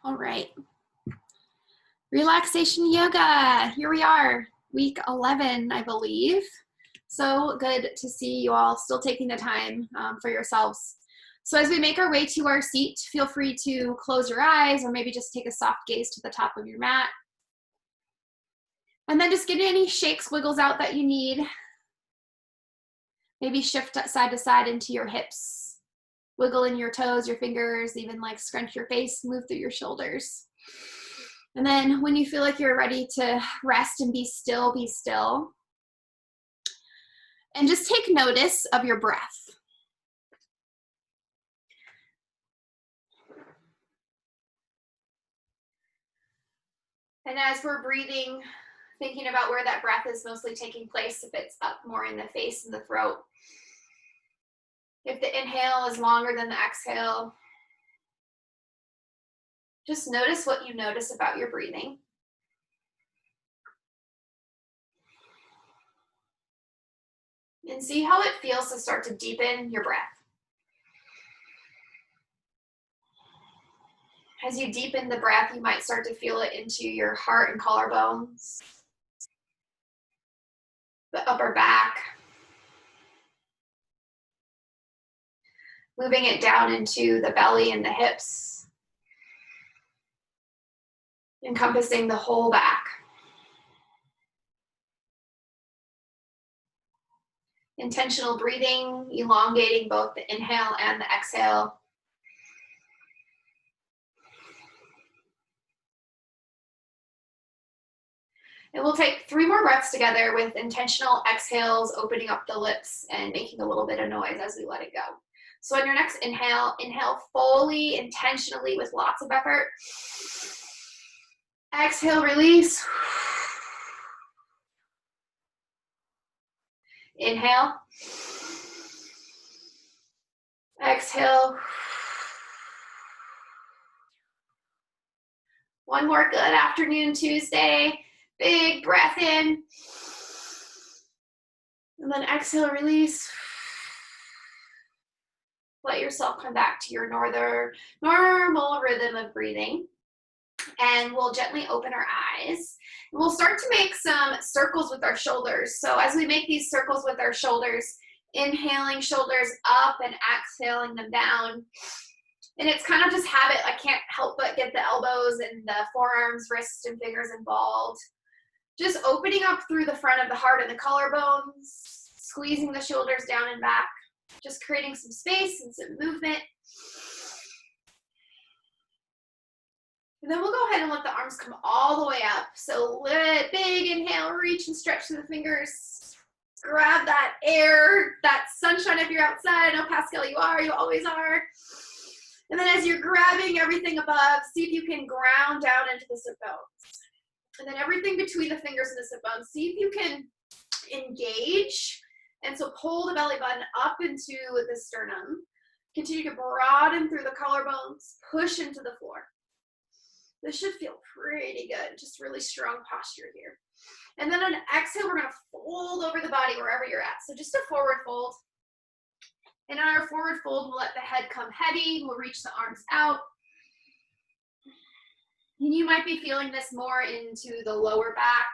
All right. Relaxation yoga. Here we are, week 11, I believe. So good to see you all still taking the time for yourselves. So as we make our way to our seat, feel free to close your eyes or maybe just take a soft gaze to the top of your mat. And then just get any shakes, wiggles out that you need. Maybe shift side to side into your hips. Wiggle in your toes, your fingers, even like scrunch your face, move through your shoulders. And then when you feel like you're ready to rest and be still, be still. And just take notice of your breath. And as we're breathing, thinking about where that breath is mostly taking place, if it's up more in the face and the throat. If the inhale is longer than the exhale, just notice what you notice about your breathing. And see how it feels to start to deepen your breath. As you deepen the breath, you might start to feel it into your heart and collarbones, the upper back, moving it down into the belly and the hips, encompassing the whole back. Intentional breathing, elongating both the inhale and the exhale. And we'll take 3 more breaths together with intentional exhales, opening up the lips and making a little bit of noise as we let it go. So on your next inhale, inhale fully, intentionally with lots of effort. Exhale, release. Inhale. Exhale. One more. Good afternoon, Tuesday. Big breath in. And then exhale, release. Let yourself come back to your normal rhythm of breathing. And we'll gently open our eyes. And we'll start to make some circles with our shoulders. So as we make these circles with our shoulders, inhaling shoulders up and exhaling them down. And it's kind of just habit. I can't help but get the elbows and the forearms, wrists, and fingers involved. Just opening up through the front of the heart and the collarbones, squeezing the shoulders down and back, just creating some space and some movement. And then we'll go ahead and let the arms come all the way up. So big inhale, reach and stretch through the fingers. Grab that air, that sunshine if you're outside. I know, Pascal, you always are. And then as you're grabbing everything above, see if you can ground down into the sit bones. And then everything between the fingers and the sit bones, see if you can engage. And so pull the belly button up into the sternum. Continue to broaden through the collarbones, push into the floor. This should feel pretty good, just really strong posture here. And then on exhale, we're gonna fold over the body wherever you're at. So just a forward fold. And on our forward fold, we'll let the head come heavy. We'll reach the arms out. And you might be feeling this more into the lower back.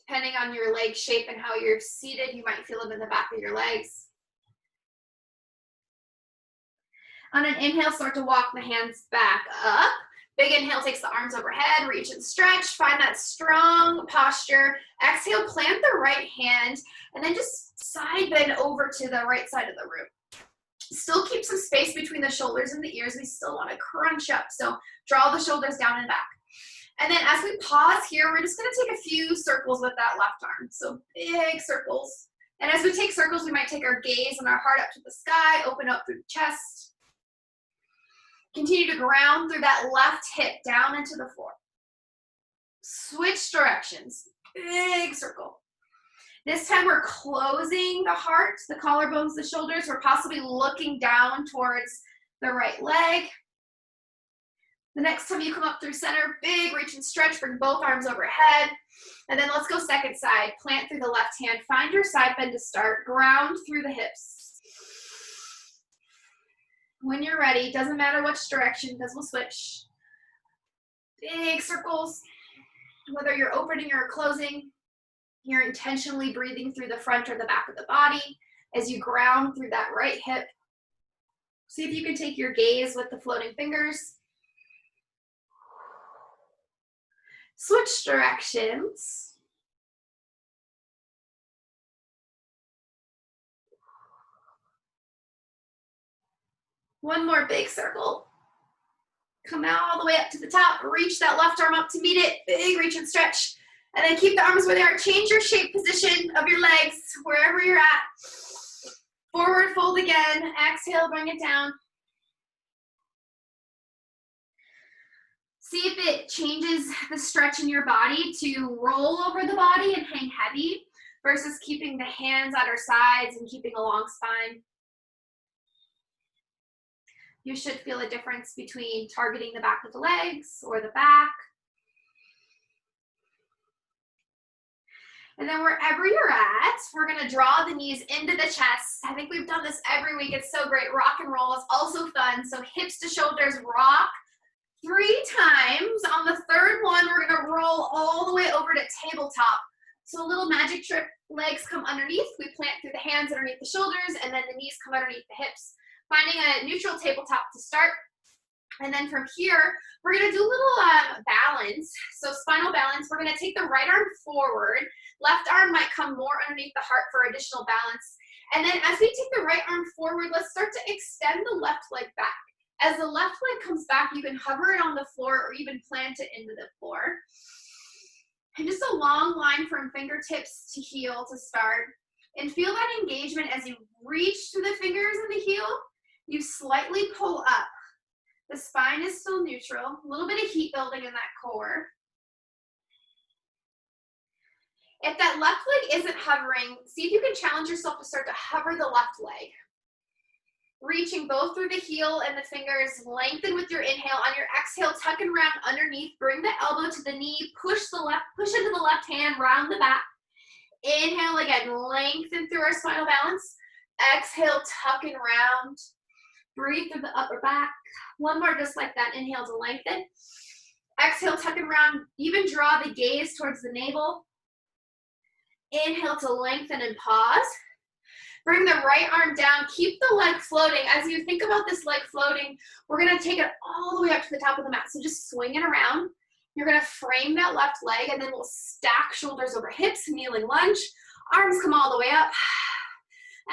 Depending on your leg shape and how you're seated, you might feel it in the back of your legs. On an inhale, start to walk the hands back up. Big inhale takes the arms overhead, reach and stretch, find that strong posture. Exhale, plant the right hand, and then just side bend over to the right side of the room. Still keep some space between the shoulders and the ears. We still want to crunch up, so draw the shoulders down and back. And then as we pause here, we're just going to take a few circles with that left arm, so big circles. And as we take circles, we might take our gaze and our heart up to the sky, open up through the chest. Continue to ground through that left hip down into the floor. Switch directions, big circle. This time we're closing the heart, the collarbones, the shoulders. We're possibly looking down towards the right leg. The next time you come up through center, big reach and stretch, bring both arms overhead. And then let's go second side, plant through the left hand. Find your side bend to start, ground through the hips. When you're ready, doesn't matter which direction because we'll switch. Big circles, whether you're opening or closing, you're intentionally breathing through the front or the back of the body as you ground through that right hip. See if you can take your gaze with the floating fingers. Switch directions. One more big circle. Come all the way up to the top. Reach that left arm up to meet it. Big reach and stretch. And then keep the arms where they are. Change your shape position of your legs wherever you're at. Forward fold again. Exhale, bring it down. See if it changes the stretch in your body to roll over the body and hang heavy versus keeping the hands at our sides and keeping a long spine. You should feel a difference between targeting the back of the legs or the back. And then wherever you're at, we're gonna draw the knees into the chest. I think we've done this every week. It's so great. Rock and roll is also fun. So hips to shoulders, rock 3 times. On the third one, we're gonna roll all the way over to tabletop. So a little magic trick, legs come underneath. We plant through the hands underneath the shoulders, and then the knees come underneath the hips. Finding a neutral tabletop to start. And then from here, we're gonna do a little balance. So spinal balance, we're gonna take the right arm forward. Left arm might come more underneath the heart for additional balance. And then as we take the right arm forward, let's start to extend the left leg back. As the left leg comes back, you can hover it on the floor or even plant it into the floor. And just a long line from fingertips to heel to start. And feel that engagement as you reach through the fingers and the heel. You slightly pull up. The spine is still neutral. A little bit of heat building in that core. If that left leg isn't hovering, see if you can challenge yourself to start to hover the left leg. Reaching both through the heel and the fingers, lengthen with your inhale. On your exhale, tuck and round underneath. Bring the elbow to the knee. Push into the left hand, round the back. Inhale again, lengthen through our spinal balance. Exhale, tuck and round. Breathe through the upper back. One more just like that. Inhale to lengthen. Exhale, tuck and round. Even draw the gaze towards the navel. Inhale to lengthen and pause. Bring the right arm down. Keep the leg floating. As you think about this leg floating, we're going to take it all the way up to the top of the mat. So just swing it around. You're going to frame that left leg, and then we'll stack shoulders over hips, kneeling lunge. Arms come all the way up.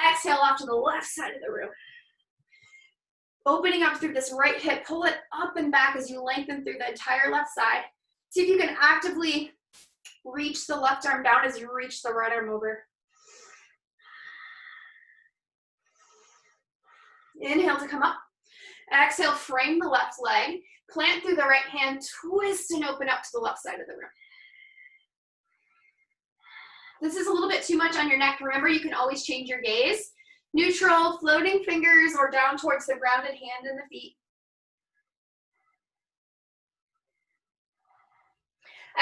Exhale off to the left side of the room. Opening up through this right hip, pull it up and back as you lengthen through the entire left side. See if you can actively reach the left arm down as you reach the right arm over. Inhale to come up. Exhale, frame the left leg. Plant through the right hand, twist and open up to the left side of the room. This is a little bit too much on your neck. Remember, you can always change your gaze. Neutral, floating fingers, or down towards the grounded hand and the feet.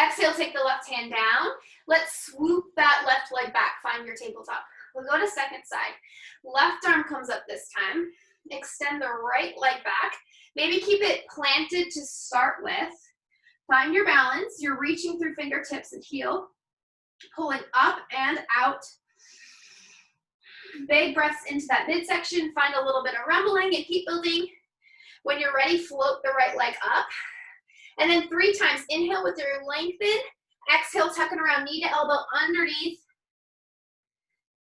Exhale, take the left hand down. Let's swoop that left leg back. Find your tabletop. We'll go to second side. Left arm comes up this time. Extend the right leg back. Maybe keep it planted to start with. Find your balance. You're reaching through fingertips and heel. Pulling up and out. Big breaths into that midsection. Find a little bit of rumbling and heat building. When you're ready, float the right leg up. And then 3 times. Inhale with your lengthen. Exhale, tucking around knee to elbow underneath.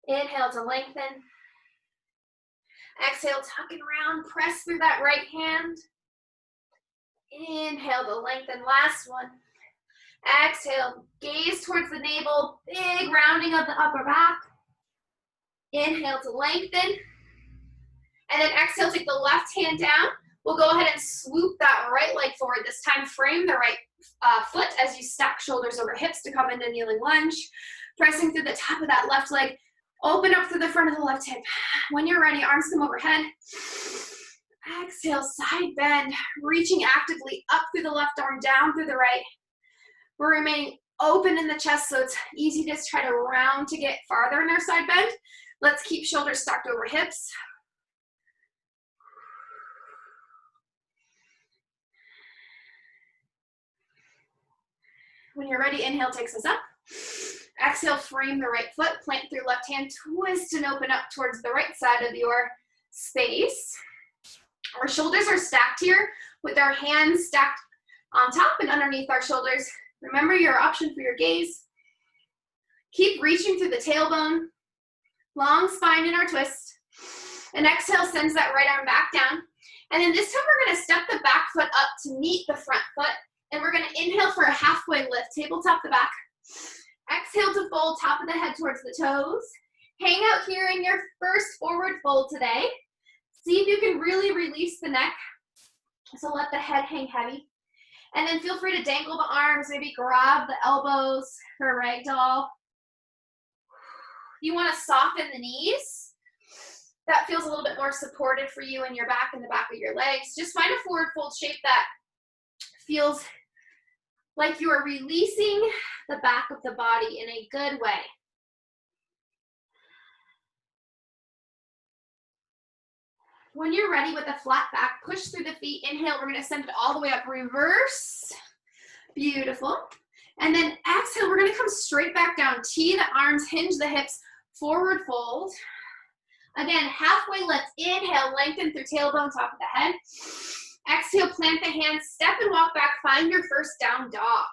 Inhale to lengthen. Exhale, tucking around. Press through that right hand. Inhale to lengthen. Last one. Exhale, gaze towards the navel. Big rounding of the upper back. Inhale to lengthen. And then exhale, take the left hand down. We'll go ahead and swoop that right leg forward. This time, frame the right foot as you stack shoulders over hips to come into kneeling lunge. Pressing through the top of that left leg. Open up through the front of the left hip. When you're ready, arms come overhead. Exhale, side bend. Reaching actively up through the left arm, down through the right. We're remaining open in the chest, so it's easy to just try to round to get farther in our side bend. Let's keep shoulders stacked over hips. When you're ready, inhale takes us up. Exhale, frame the right foot, plant through left hand, twist and open up towards the right side of your space. Our shoulders are stacked here with our hands stacked on top and underneath our shoulders. Remember your option for your gaze. Keep reaching through the tailbone. Long spine in our twist. And exhale sends that right arm back down. And then this time we're going to step the back foot up to meet the front foot. And we're going to inhale for a halfway lift, tabletop the back. Exhale to fold top of the head towards the toes. Hang out here in your first forward fold today. See if you can really release the neck. So let the head hang heavy. And then feel free to dangle the arms, maybe grab the elbows for a ragdoll. You want to soften the knees. That feels a little bit more supported for you in your back and the back of your legs. Just find a forward fold shape that feels like you are releasing the back of the body in a good way. When you're ready with a flat back, push through the feet. Inhale, we're going to send it all the way up, reverse. Beautiful. And then exhale, we're going to come straight back down. Tee the arms, hinge the hips, forward fold. Again, halfway lift. Inhale, lengthen through tailbone, top of the head. Exhale, plant the hands, step and walk back. Find your first down dog.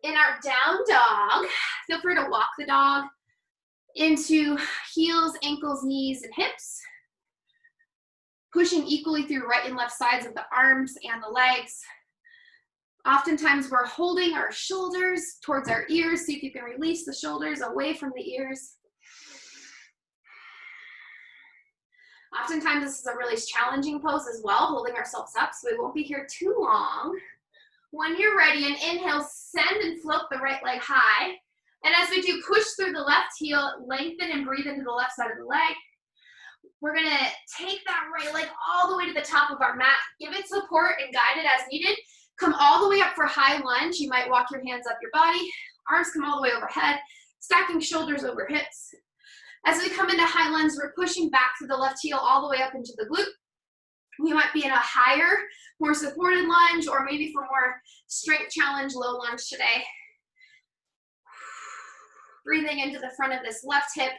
In our down dog, feel free to walk the dog into heels, ankles, knees, and hips. Pushing equally through right and left sides of the arms and the legs. Oftentimes we're holding our shoulders towards our ears. See if you can release the shoulders away from the ears. Oftentimes this is a really challenging pose as well, holding ourselves up, so we won't be here too long. When you're ready, an inhale, send and float the right leg high. And as we do, push through the left heel, lengthen and breathe into the left side of the leg. We're gonna take that right leg all the way to the top of our mat. Give it support and guide it as needed. Come all the way up for high lunge. You might walk your hands up your body. Arms come all the way overhead, stacking shoulders over hips. As we come into high lunge, we're pushing back through the left heel all the way up into the glute. We might be in a higher, more supported lunge, or maybe for more strength challenge, low lunge today. Breathing into the front of this left hip,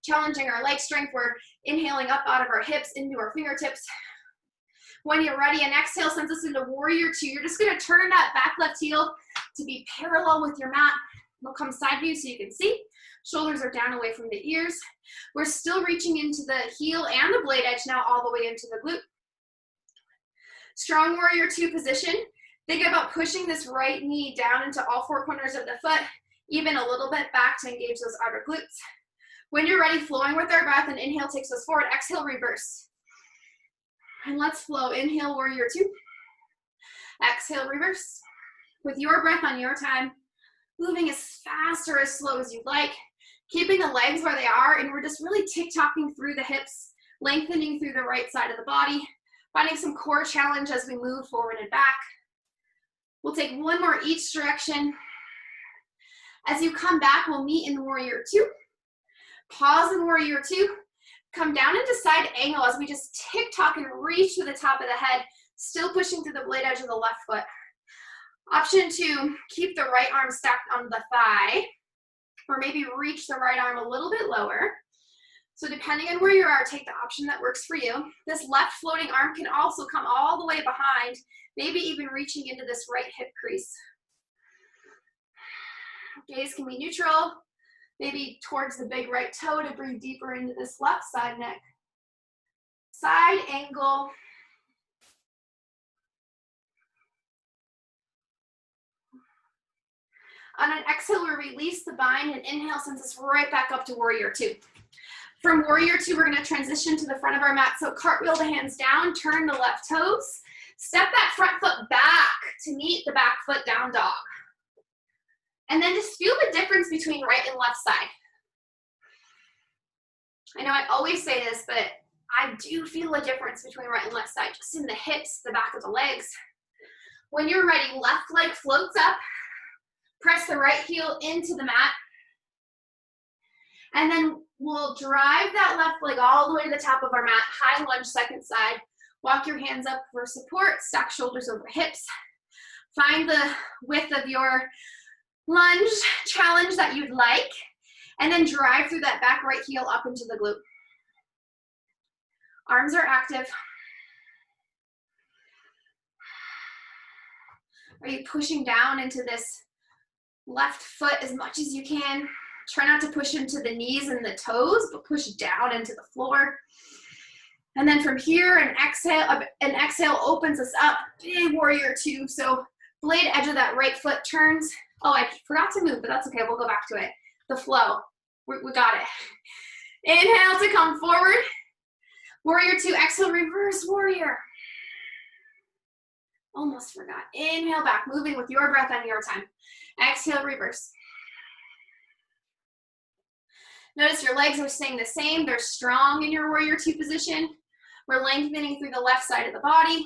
challenging our leg strength. We're inhaling up out of our hips into our fingertips. When you're ready, an exhale sends us into warrior two. You're just gonna turn that back left heel to be parallel with your mat. We'll come side view so you can see. Shoulders are down away from the ears. We're still reaching into the heel and the blade edge now all the way into the glute. Strong warrior two position. Think about pushing this right knee down into all four corners of the foot, even a little bit back to engage those outer glutes. When you're ready, flowing with our breath, and inhale takes us forward, exhale, reverse. And let's flow. Inhale, warrior two. Exhale, reverse. With your breath on your time, moving as fast or as slow as you'd like, keeping the legs where they are, and we're just really tick-tocking through the hips, lengthening through the right side of the body, finding some core challenge as we move forward and back. We'll take one more each direction. As you come back, we'll meet in warrior two. Pause in warrior two. Come down into side angle as we just tick-tock and reach to the top of the head, still pushing through the blade edge of the left foot. Option two, keep the right arm stacked on the thigh, or maybe reach the right arm a little bit lower. So depending on where you are, take the option that works for you. This left floating arm can also come all the way behind, maybe even reaching into this right hip crease. Gaze can be neutral, maybe towards the big right toe to breathe deeper into this left side neck. Side angle. On an exhale, we release the bind, and inhale sends us right back up to warrior two. From warrior two, we're gonna transition to the front of our mat. So cartwheel the hands down, turn the left toes, step that front foot back to meet the back foot down dog. And then just feel the difference between right and left side. I know I always say this, but I do feel a difference between right and left side, just in the hips, the back of the legs. When you're ready, left leg floats up, press the right heel into the mat, and then we'll drive that left leg all the way to the top of our mat, high lunge second side. Walk your hands up for support, stack shoulders over hips. Find the width of your lunge challenge that you'd like, and then drive through that back right heel up into the glute. Arms are active. Are you pushing down into this left foot as much as you can? Try not to push into the knees and the toes, but push down into the floor. And then from here, an exhale opens us up, big warrior two. So blade edge of that right foot turns. Oh, I forgot to move, but that's okay, we'll go back to it. The flow, we got it. Inhale to come forward. Warrior two, exhale, reverse warrior. Almost forgot. Inhale back, moving with your breath and your time. Exhale, reverse. Notice your legs are staying the same. They're strong in your warrior two position. We're lengthening through the left side of the body.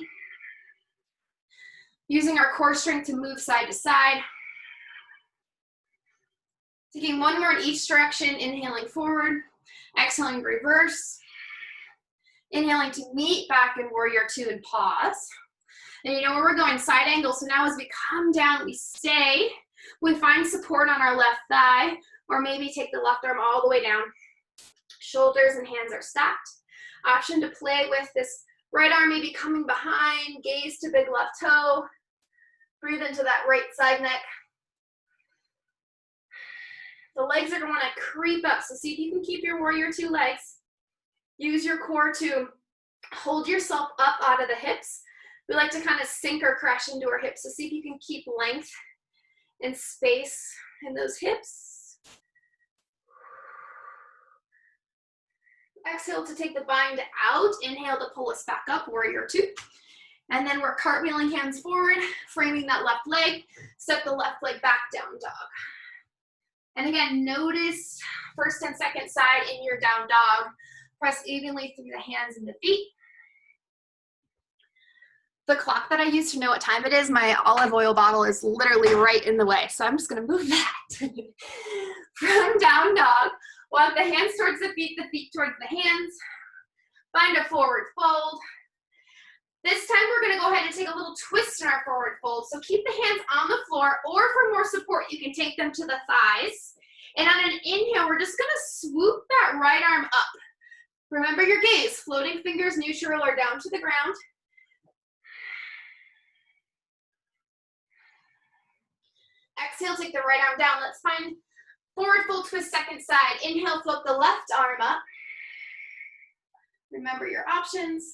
Using our core strength to move side to side. Taking one more in each direction, inhaling forward, exhaling reverse. Inhaling to meet back in warrior two and pause. And you know where we're going, side angle. So now as we come down, we stay. We find support on our left thigh, or maybe take the left arm all the way down. Shoulders and hands are stacked. Option to play with this right arm maybe coming behind, gaze to big left toe. Breathe into that right side neck. The legs are going to creep up, so see if you can keep your warrior two legs. Use your core to hold yourself up out of the hips. We like to kind of sink or crash into our hips, so see if you can keep length and space in those hips. Exhale to take the bind out. Inhale to pull us back up, warrior two. And then we're cartwheeling hands forward, framing that left leg. Step the left leg back, down dog. And again, notice first and second side in your down dog. Press evenly through the hands and the feet. The clock that I use to know what time it is, my olive oil bottle is literally right in the way. So I'm just gonna move that. From down dog, walk the hands towards the feet towards the hands. Find a forward fold. This time we're gonna go ahead and take a little twist in our forward fold. So keep the hands on the floor, or for more support, you can take them to the thighs. And on an inhale, we're just gonna swoop that right arm up. Remember your gaze, floating fingers neutral or down to the ground. Exhale, take the right arm down. Let's find forward fold twist, second side. Inhale, float the left arm up. Remember your options.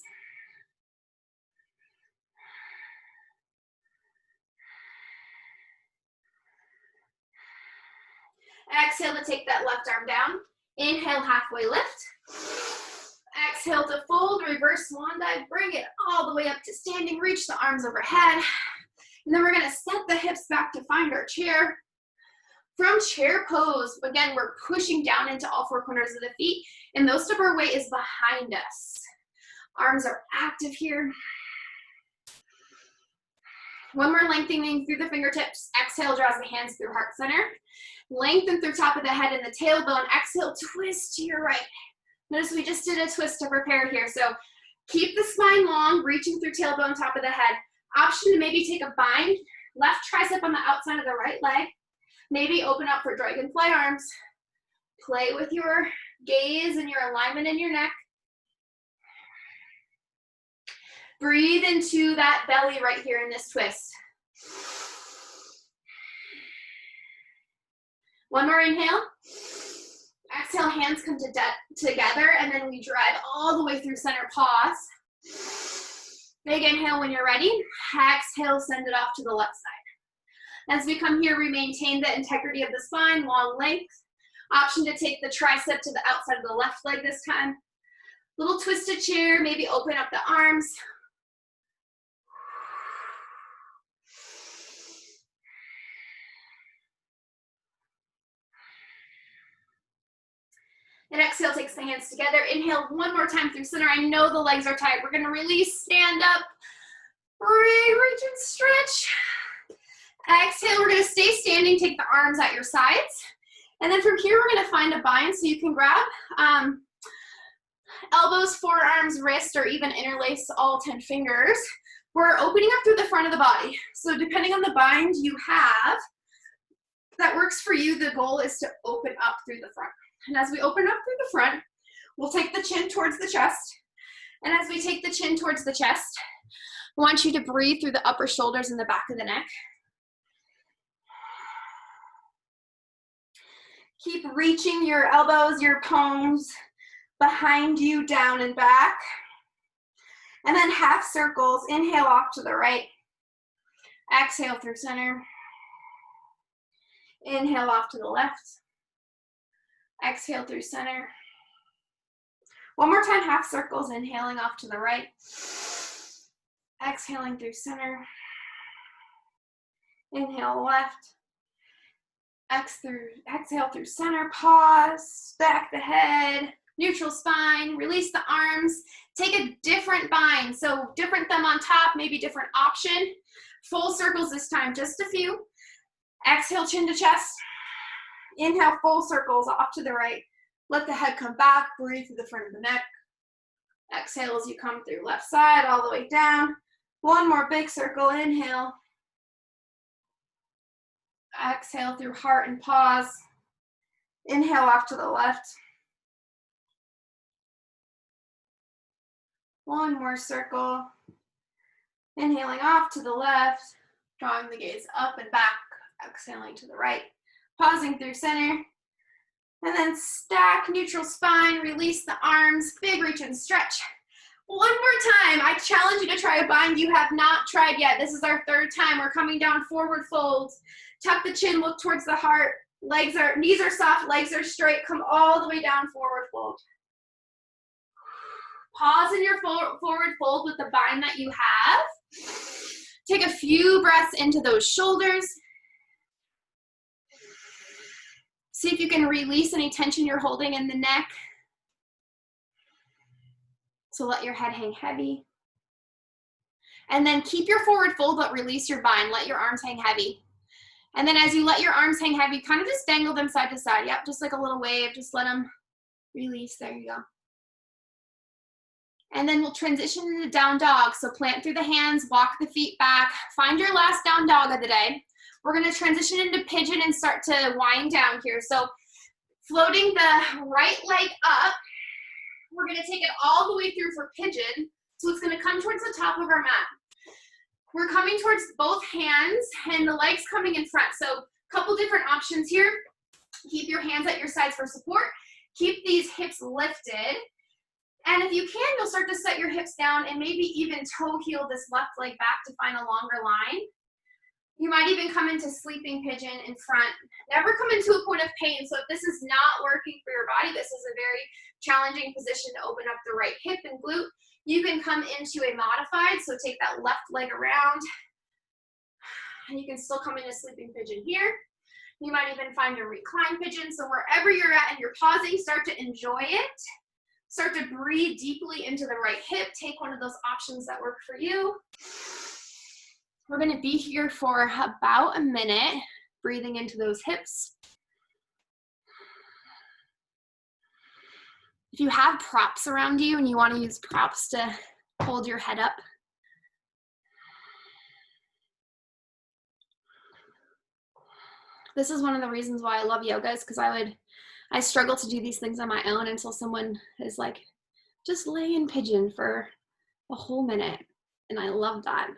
Exhale to take that left arm down. Inhale, halfway lift. Exhale to fold, reverse swan dive, bring it all the way up to standing, reach the arms overhead. And then we're gonna step the hips back to find our chair. From chair pose, again, we're pushing down into all four corners of the feet, and most of our weight is behind us. Arms are active here. When we're lengthening through the fingertips, exhale, draws the hands through heart center. Lengthen through top of the head and the tailbone. Exhale, twist to your right. Notice we just did a twist to prepare here. So keep the spine long, reaching through tailbone, top of the head. Option to maybe take a bind, left tricep on the outside of the right leg. Maybe open up for dragonfly arms. Play with your gaze and your alignment in your neck. Breathe into that belly right here in this twist. One more inhale. Exhale, hands come together, and then we drive all the way through center pause. Big inhale when you're ready. Exhale, send it off to the left side. As we come here, we maintain the integrity of the spine, long length. Option to take the tricep to the outside of the left leg this time. Little twisted chair, maybe open up the arms. And exhale, takes the hands together. Inhale one more time through center. I know the legs are tight. We're gonna release, stand up, reach and stretch. Exhale, we're gonna stay standing, take the arms at your sides. And then from here, we're gonna find a bind, so you can grab elbows, forearms, wrist, or even interlace all 10 fingers. We're opening up through the front of the body. So depending on the bind you have that works for you, the goal is to open up through the front. And as we open up through the front, we'll take the chin towards the chest. And as we take the chin towards the chest, I want you to breathe through the upper shoulders and the back of the neck. Keep reaching your elbows, your palms behind you, down and back. And then half circles. Inhale off to the right. Exhale through center. Inhale off to the left. Exhale through center. One more time, half circles. Inhaling off to the right. Exhaling through center. Inhale left. Exhale through center. Pause. Stack the head. Neutral spine. Release the arms. Take a different bind. So different thumb on top, maybe different option. Full circles this time, just a few. Exhale, chin to chest. Inhale, full circles off to the right. Let the head come back. Breathe through the front of the neck. Exhale as you come through left side all the way down. One more big circle. Inhale. Exhale through heart and pause. Inhale off to the left. One more circle. Inhaling off to the left. Drawing the gaze up and back. Exhaling to the right. Pausing through center. And then stack, neutral spine. Release the arms. Big reach and stretch. One more time. I challenge you to try a bind you have not tried yet. This is our third time. We're coming down, forward folds. Tuck the chin, look towards the heart. Knees are soft, legs are straight. Come all the way down, forward fold. Pause in your forward fold with the bind that you have. Take a few breaths into those shoulders. See if you can release any tension you're holding in the neck. So let your head hang heavy. And then keep your forward fold, but release your bind. Let your arms hang heavy. And then as you let your arms hang heavy, kind of just dangle them side to side. Yep, just like a little wave. Just let them release. There you go. And then we'll transition into down dog. So plant through the hands, walk the feet back. Find your last down dog of the day. We're going to transition into pigeon and start to wind down here. So floating the right leg up, we're going to take it all the way through for pigeon. So it's going to come towards the top of our mat. We're coming towards both hands and the legs coming in front. So a couple different options here. Keep your hands at your sides for support. Keep these hips lifted. And if you can, you'll start to set your hips down and maybe even toe heel this left leg back to find a longer line. You might even come into sleeping pigeon in front. Never come into a point of pain. So if this is not working for your body, this is a very challenging position to open up the right hip and glute. You can come into a modified, so take that left leg around, and you can still come into sleeping pigeon here. You might even find a recline pigeon. So wherever you're at and you're pausing, start to enjoy it. Start to breathe deeply into the right hip. Take one of those options that work for you. We're going to be here for about a minute, breathing into those hips. If you have props around you and you want to use props to hold your head up, this is one of the reasons why I love yoga, is because I struggle to do these things on my own until someone is like, just lay in pigeon for a whole minute. And I love that.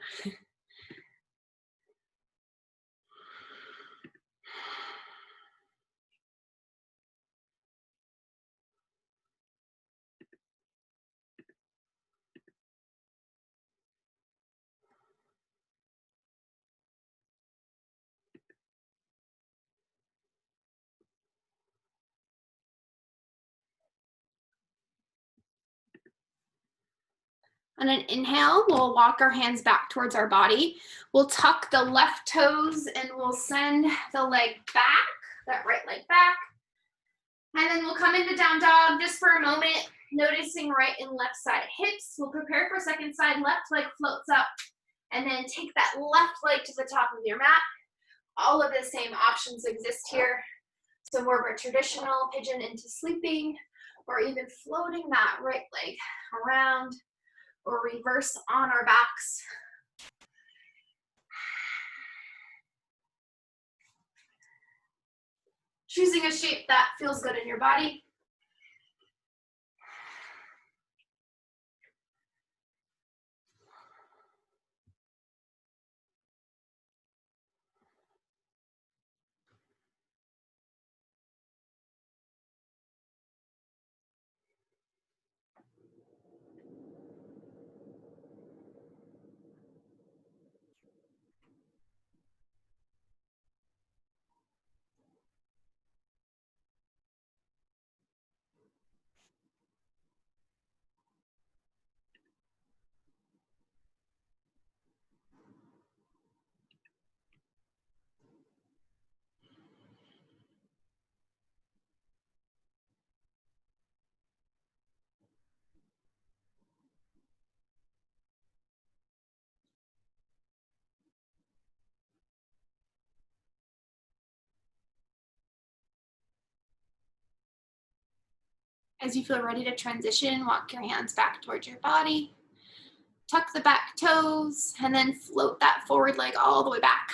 On an inhale, we'll walk our hands back towards our body. We'll tuck the left toes and we'll send the leg back, that right leg back. And then we'll come into down dog just for a moment, noticing right and left side hips. We'll prepare for second side, left leg floats up. And then take that left leg to the top of your mat. All of the same options exist here. So more of a traditional pigeon into sleeping, or even floating that right leg around, or reverse on our backs. choosing a shape that feels good in your body. As you feel ready to transition, walk your hands back towards your body. Tuck the back toes, and then float that forward leg all the way back.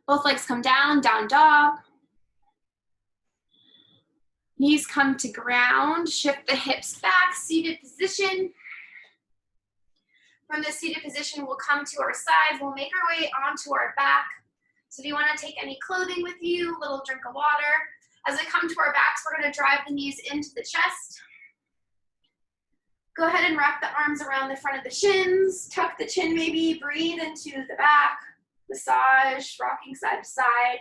Both legs come down, down dog. Knees come to ground, shift the hips back, seated position. From the seated position, we'll come to our sides. We'll make our way onto our back. So if you want to take any clothing with you, a little drink of water. As we come to our backs, we're going to drive the knees into the chest. Go ahead and wrap the arms around the front of the shins. Tuck the chin maybe, breathe into the back. Massage, rocking side to side.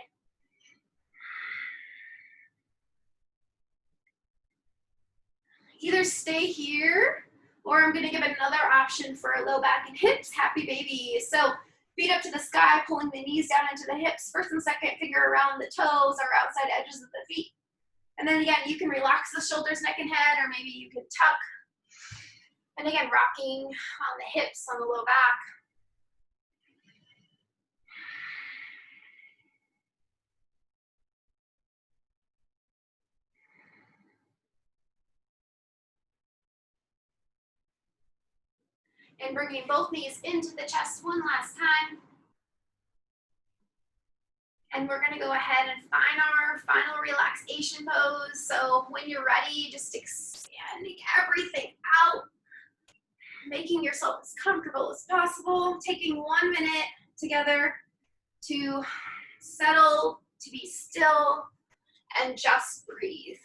Either stay here, or I'm gonna give another option for low back and hips, happy baby. So feet up to the sky, pulling the knees down into the hips, first and second finger around the toes or outside edges of the feet. And then again, you can relax the shoulders, neck, and head, or maybe you can tuck. And again, rocking on the hips, on the low back. And bringing both knees into the chest one last time. And we're gonna go ahead and find our final relaxation pose. So when you're ready, just expanding everything out, making yourself as comfortable as possible, taking 1 minute together to settle, to be still, and just breathe.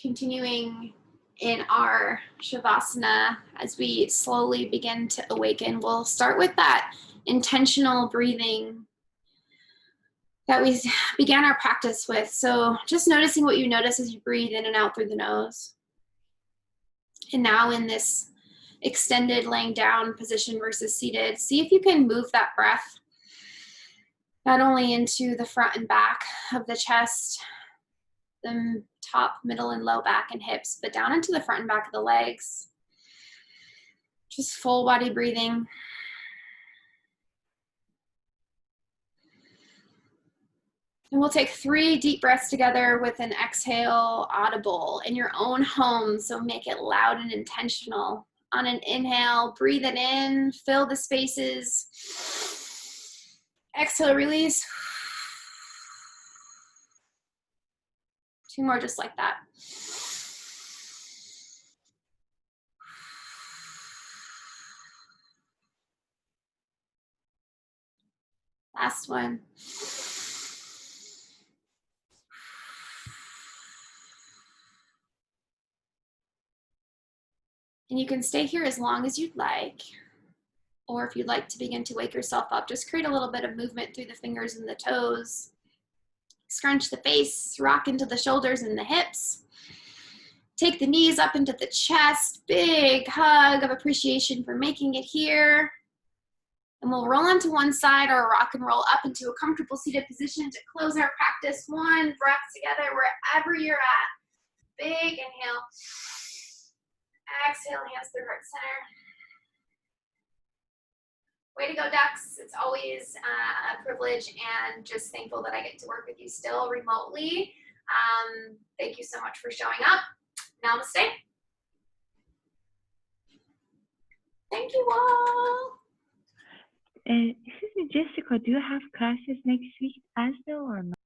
Continuing in our Shavasana, as we slowly begin to awaken, we'll start with that intentional breathing that we began our practice with. So just noticing what you notice as you breathe in and out through the nose. And now in this extended laying down position versus seated, see if you can move that breath not only into the front and back of the chest, the top, middle, and low back and hips, but down into the front and back of the legs. Just full body breathing. And we'll take 3 deep breaths together with an exhale audible in your own home, so make it loud and intentional. On an inhale, breathe it in, fill the spaces. Exhale, release. 2 more just like that. Last one. And you can stay here as long as you'd like. Or if you'd like to begin to wake yourself up, just create a little bit of movement through the fingers and the toes. Scrunch the face, rock into the shoulders and the hips. Take the knees up into the chest. Big hug of appreciation for making it here. And we'll roll onto one side or rock and roll up into a comfortable seated position to close our practice. One breath together wherever you're at. Big inhale. Exhale, hands through heart center. Way to go, ducks. It's always a privilege and just thankful that I get to work with you still remotely. Thank you so much for showing up. Namaste. Thank you all. Excuse me, Jessica, do you have classes next week as well or not?